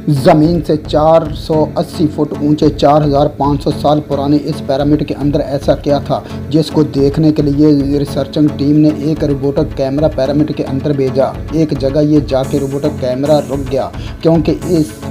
ज़मीन से 480 फुट ऊंचे 4500 साल पुराने इस पिरामिड के अंदर ऐसा क्या था जिसको देखने के लिए रिसर्चिंग टीम ने एक रोबोटिक कैमरा पिरामिड के अंदर भेजा। एक जगह ये जाके रोबोटिक कैमरा रुक गया क्योंकि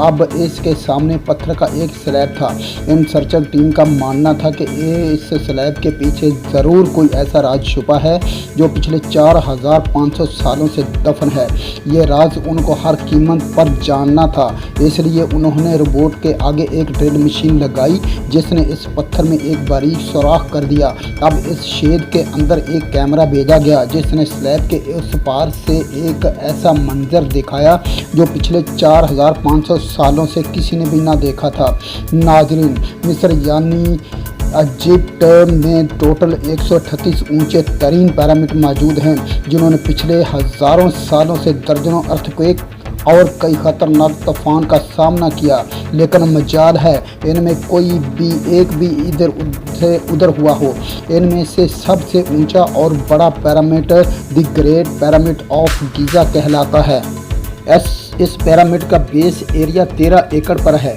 अब इसके सामने पत्थर का एक स्लैब था। इन रिसर्चिंग टीम का मानना था कि इस स्लैब के पीछे ज़रूर कोई ऐसा राज छुपा है जो पिछले 4500 सालों से दफन है। ये राज उनको हर कीमत पर जानना था, इसलिए उन्होंने रोबोट के आगे एक ड्रिल मशीन लगाई जिसने इस पत्थर में एक बारीक सुराख कर दिया। अब इस छेद के अंदर एक कैमरा भेजा गया जिसने स्लैब के उस पार से एक ऐसा मंजर दिखाया जो पिछले 4500 सालों से किसी ने भी ना देखा था। नाज़रीन, मिस्र यानी इजिप्ट में टोटल 138 ऊंचे तरीन पिरामिड मौजूद हैं जिन्होंने पिछले हज़ारों सालों से दर्जनों अर्थक्वेक और कई ख़तरनाक तूफान का सामना किया, लेकिन मजाल है इनमें कोई भी एक भी इधर से उधर हुआ हो। इनमें से सबसे ऊंचा और बड़ा pyramid the great pyramid of Giza कहलाता है। इस पिरामिड का बेस एरिया 13 एकड़ पर है।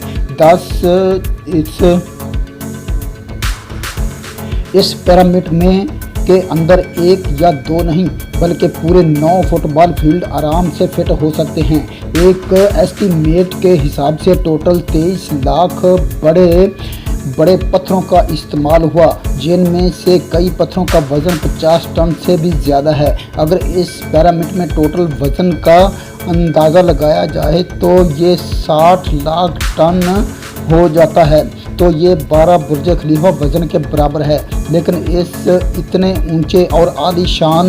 इस पिरामिड में के अंदर एक या दो नहीं बल्कि पूरे 9 फुटबॉल फील्ड आराम से फिट हो सकते हैं। एक एस्टीमेट के हिसाब से टोटल 23 लाख बड़े पत्थरों का इस्तेमाल हुआ, जिनमें से कई पत्थरों का वज़न 50 टन से भी ज़्यादा है। अगर इस पिरामिड में टोटल वज़न का अंदाज़ा लगाया जाए तो ये 60 लाख टन हो जाता है, तो ये 12 बुर्ज खलीफा वज़न के बराबर है। लेकिन इस इतने ऊंचे और आलीशान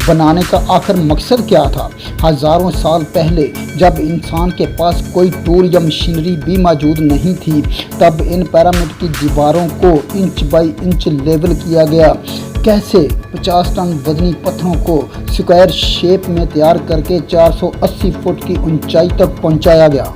बनाने का आखिर मकसद क्या था? हज़ारों साल पहले जब इंसान के पास कोई टूल या मशीनरी भी मौजूद नहीं थी, तब इन पिरामिड की दीवारों को इंच बाई इंच लेवल किया गया। कैसे 50 टन वजनी पत्थरों को स्क्वायर शेप में तैयार करके 480 फुट की ऊंचाई तक पहुंचाया गया?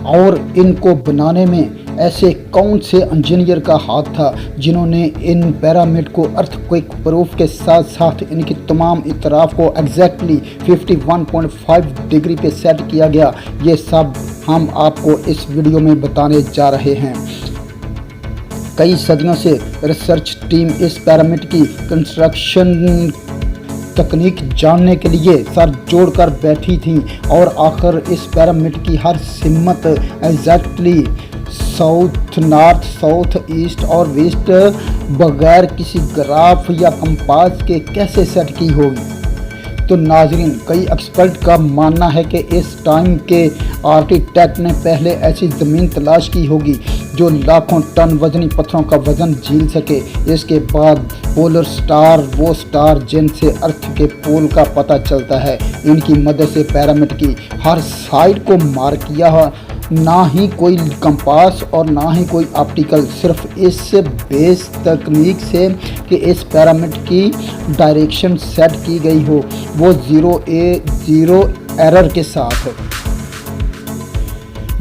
और इनको बनाने में ऐसे कौन से इंजीनियर का हाथ था जिन्होंने इन पिरामिड को अर्थक्वेक प्रूफ के साथ साथ इनकी तमाम इतराफ़ को एग्जैक्टली 51.5 डिग्री पे सेट किया गया? ये सब हम आपको इस वीडियो में बताने जा रहे हैं। कई सदियों से रिसर्च टीम इस पिरामिड की कंस्ट्रक्शन तकनीक जानने के लिए सर जोड़कर बैठी थी और आखिर इस पिरामिड की हर सिमत exactly south, north, south, east और वेस्ट बगैर किसी ग्राफ या कंपास के कैसे सेट की होगी? तो नाजरीन, कई एक्सपर्ट का मानना है कि इस टाइम के आर्किटेक्ट ने पहले ऐसी ज़मीन तलाश की होगी जो लाखों टन वजनी पत्थरों का वज़न झेल सके। इसके बाद पोलर स्टार, वो स्टार जिनसे अर्थ के पोल का पता चलता है, इनकी मदद से पिरामिड की हर साइड को मार्क किया। ना ही कोई कंपास और ना ही कोई ऑप्टिकल, सिर्फ इस बेस तकनीक से कि इस पिरामिड की डायरेक्शन सेट की गई हो, वो ज़ीरो एरर के साथ।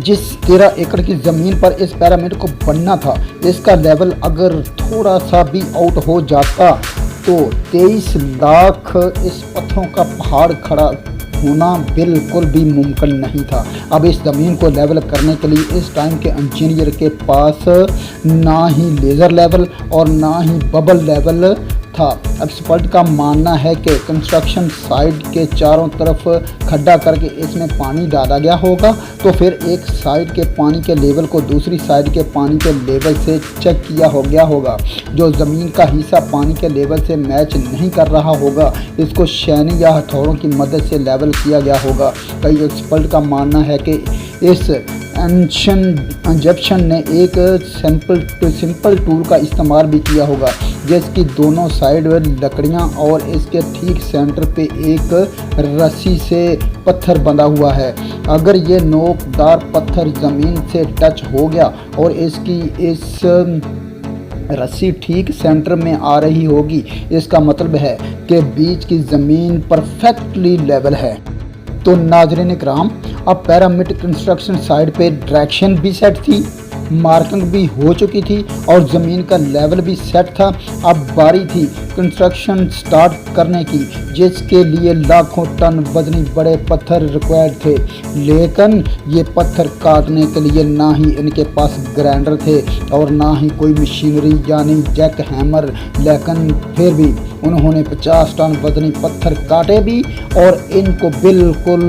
जिस 13 एकड़ की ज़मीन पर इस पिरामिड को बनना था, इसका लेवल अगर थोड़ा सा भी आउट हो जाता तो 23 लाख इस पत्थरों का पहाड़ खड़ा होना बिल्कुल भी मुमकिन नहीं था। अब इस ज़मीन को लेवल करने के लिए इस टाइम के इंजीनियर के पास ना ही लेज़र लेवल और ना ही बबल लेवल था। एक्सपर्ट का मानना है कि कंस्ट्रक्शन साइट के चारों तरफ खड्डा करके इसमें पानी डाला गया होगा, तो फिर एक साइड के पानी के लेवल को दूसरी साइड के पानी के लेवल से चेक किया हो गया होगा। जो ज़मीन का हिस्सा पानी के लेवल से मैच नहीं कर रहा होगा, इसको शैनी या हथौड़ों की मदद से लेवल किया गया होगा। कई एक्सपर्ट का मानना है कि इस इंजेक्शन ने एक सिंपल टूल का इस्तेमाल भी किया होगा जिसकी दोनों साइड लकड़ियां और इसके ठीक सेंटर पे एक रस्सी से पत्थर बंधा हुआ है। अगर ये नोकदार पत्थर ज़मीन से टच हो गया और इसकी इस रस्सी ठीक सेंटर में आ रही होगी, इसका मतलब है कि बीच की ज़मीन परफेक्टली लेवल है। तो नाज़रीन इकराम, अब पिरामिड कंस्ट्रक्शन साइट पे डायरेक्शन भी सेट थी, मार्किंग भी हो चुकी थी और ज़मीन का लेवल भी सेट था। अब बारी थी कंस्ट्रक्शन स्टार्ट करने की, जिसके लिए लाखों टन वजनी बड़े पत्थर रिक्वायर्ड थे। लेकिन ये पत्थर काटने के लिए ना ही इनके पास ग्राइंडर थे और ना ही कोई मशीनरी यानी जैक हैमर। लेकिन फिर भी उन्होंने 50 टन वजनी पत्थर काटे भी और इनको बिल्कुल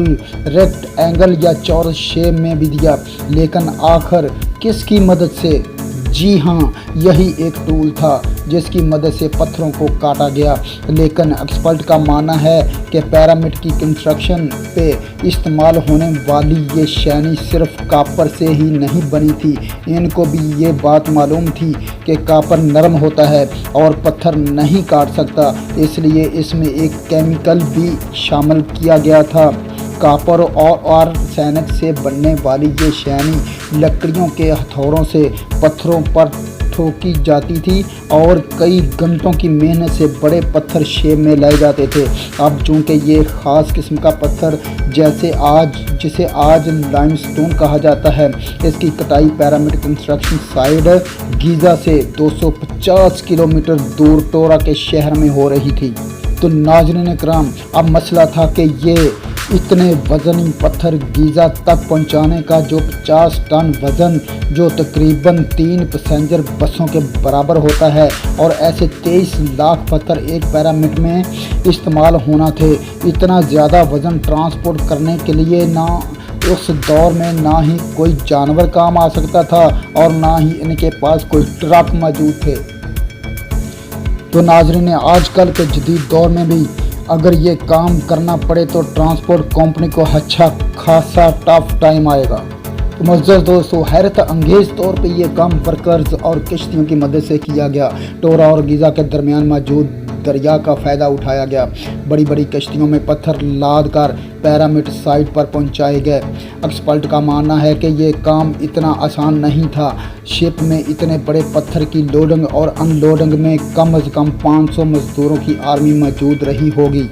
रेक्ट एंगल या चौरस शेप में भी दिया। लेकिन आखिर किसकी मदद से? जी हाँ, यही एक टूल था जिसकी मदद से पत्थरों को काटा गया। लेकिन एक्सपर्ट का मानना है कि पिरामिड की कंस्ट्रक्शन पे इस्तेमाल होने वाली ये शैनी सिर्फ कॉपर से ही नहीं बनी थी। इनको भी ये बात मालूम थी कि कॉपर नरम होता है और पत्थर नहीं काट सकता, इसलिए इसमें एक केमिकल भी शामिल किया गया था। कॉपर और आर्सेनिक से बनने वाली ये शैनी लकड़ियों के हथौड़ों से पत्थरों पर ठोकी जाती थी और कई घंटों की मेहनत से बड़े पत्थर शेप में लाए जाते थे। अब चूँकि ये ख़ास किस्म का पत्थर जिसे आज लाइमस्टोन कहा जाता है, इसकी कटाई पिरामिड कंस्ट्रक्शन साइट गीज़ा से 250 किलोमीटर दूर टोरा के शहर में हो रही थी। तो नाज़रीन किराम, अब मसला था कि ये इतने वजनी पत्थर गीज़ा तक पहुंचाने का, जो 50 टन वज़न, जो तकरीबन 3 पैसेंजर बसों के बराबर होता है, और ऐसे 23 लाख पत्थर एक पिरामिड में इस्तेमाल होना थे। इतना ज़्यादा वज़न ट्रांसपोर्ट करने के लिए ना उस दौर में ना ही कोई जानवर काम आ सकता था और ना ही इनके पास कोई ट्रक मौजूद थे। तो नाज़रीन, आजकल के जदीद दौर में भी अगर ये काम करना पड़े तो ट्रांसपोर्ट कंपनी को अच्छा खासा टफ टाइम आएगा। तो मुअज़्ज़ज़ दोस्तों, हैरत अंगेज़ तौर पे ये काम वर्कर्स और किश्तियों की मदद से किया गया। टोरा और गीज़ा के दरमियान मौजूद दरिया का फ़ायदा उठाया गया। बड़ी बड़ी कश्तियों में पत्थर लाद कर पिरामिड साइट पर पहुंचाए गए। एक्सपर्ट का मानना है कि ये काम इतना आसान नहीं था। शिप में इतने बड़े पत्थर की लोडिंग और अनलोडिंग में कम से कम 500 मजदूरों की आर्मी मौजूद रही होगी।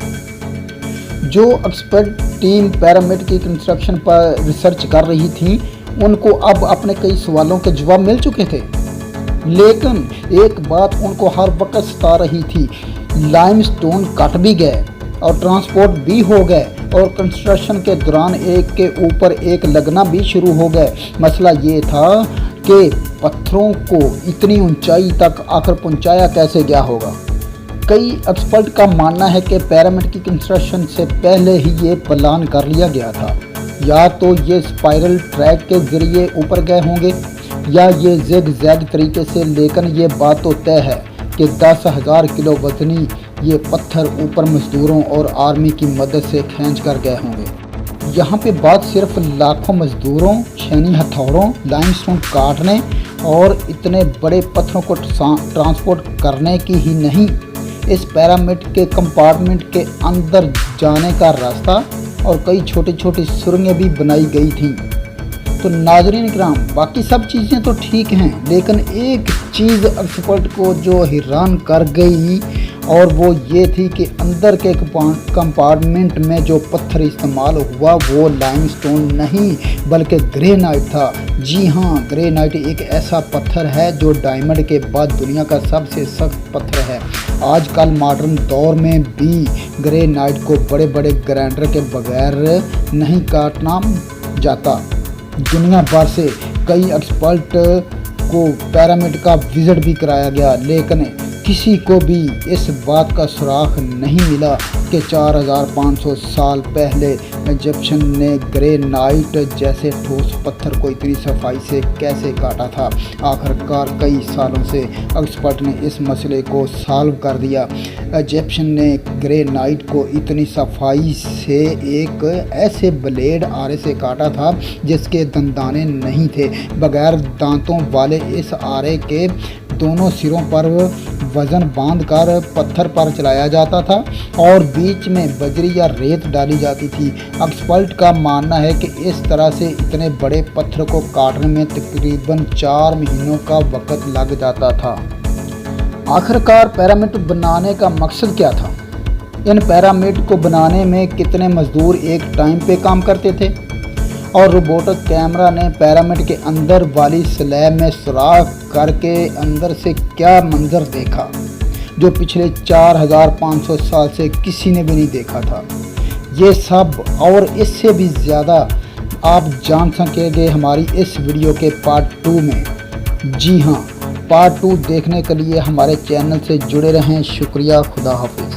जो एक्सपर्ट टीम पिरामिड की कंस्ट्रक्शन पर रिसर्च कर रही थी, उनको अब अपने कई सवालों के जवाब मिल चुके थे। लेकिन एक बात उनको हर वक्त सता रही थी, लाइमस्टोन कट भी गए और ट्रांसपोर्ट भी हो गए और कंस्ट्रक्शन के दौरान एक के ऊपर एक लगना भी शुरू हो गए। मसला ये था कि पत्थरों को इतनी ऊंचाई तक आकर पहुंचाया कैसे गया होगा। कई एक्सपर्ट का मानना है कि पिरामिड की कंस्ट्रक्शन से पहले ही ये प्लान कर लिया गया था। या तो ये स्पाइरल ट्रैक के ज़रिए ऊपर गए होंगे या ये ज़िग ज़ैग तरीके से। लेकिन ये बात तो तय है कि 10,000 किलो वजनी ये पत्थर ऊपर मजदूरों और आर्मी की मदद से खींच कर गए होंगे। यहाँ पे बात सिर्फ लाखों मजदूरों, शैनी हथौड़ों, लाइमस्टोन काटने और इतने बड़े पत्थरों को ट्रांसपोर्ट करने की ही नहीं, इस पिरामिड के कंपार्टमेंट के अंदर जाने का रास्ता और कई छोटी छोटी सुरंगें भी बनाई गई थीं। तो नाज़रीन किराम, बाकी सब चीज़ें तो ठीक हैं, लेकिन एक चीज़ एक्सपर्ट को जो हैरान कर गई और वो ये थी कि अंदर के कंपार्टमेंट में जो पत्थर इस्तेमाल हुआ वो लाइमस्टोन नहीं बल्कि ग्रेनाइट था। जी हाँ, ग्रेनाइट एक ऐसा पत्थर है जो डायमंड के बाद दुनिया का सबसे सख्त पत्थर है। आजकल मॉडर्न दौर में भी ग्रेनाइट को बड़े बड़े ग्राइंडर के बगैर नहीं काटना जाता। दुनिया भर से कई एक्सपर्ट को पिरामिड का विज़िट भी कराया गया, लेकिन किसी को भी इस बात का सुराग नहीं मिला कि 4500 साल पहले इजिप्शियन ने ग्रेनाइट जैसे ठोस पत्थर को इतनी सफाई से कैसे काटा था। आखिरकार कई सालों से एक्सपर्ट ने इस मसले को सॉल्व कर दिया। इजिप्शियन ने ग्रेनाइट को इतनी सफाई से एक ऐसे ब्लेड आरे से काटा था जिसके दंदाने नहीं थे। बगैर दांतों वाले इस आरे के दोनों सिरों पर वज़न बांधकर पत्थर पर चलाया जाता था और बीच में बजरी या रेत डाली जाती थी। एक्सपर्ट का मानना है कि इस तरह से इतने बड़े पत्थर को काटने में तकरीबन 4 महीनों का वक्त लग जाता था। आखिरकार पिरामिड बनाने का मकसद क्या था? इन पिरामिड को बनाने में कितने मजदूर एक टाइम पे काम करते थे? और रोबोटिक कैमरा ने पिरामिड के अंदर वाली स्लैब में सुराख करके अंदर से क्या मंजर देखा जो पिछले 4500 साल से किसी ने भी नहीं देखा था। ये सब और इससे भी ज़्यादा आप जान सकेंगे हमारी इस वीडियो के पार्ट 2 में। जी हाँ, पार्ट 2 देखने के लिए हमारे चैनल से जुड़े रहें। शुक्रिया, खुदा हाफिज़।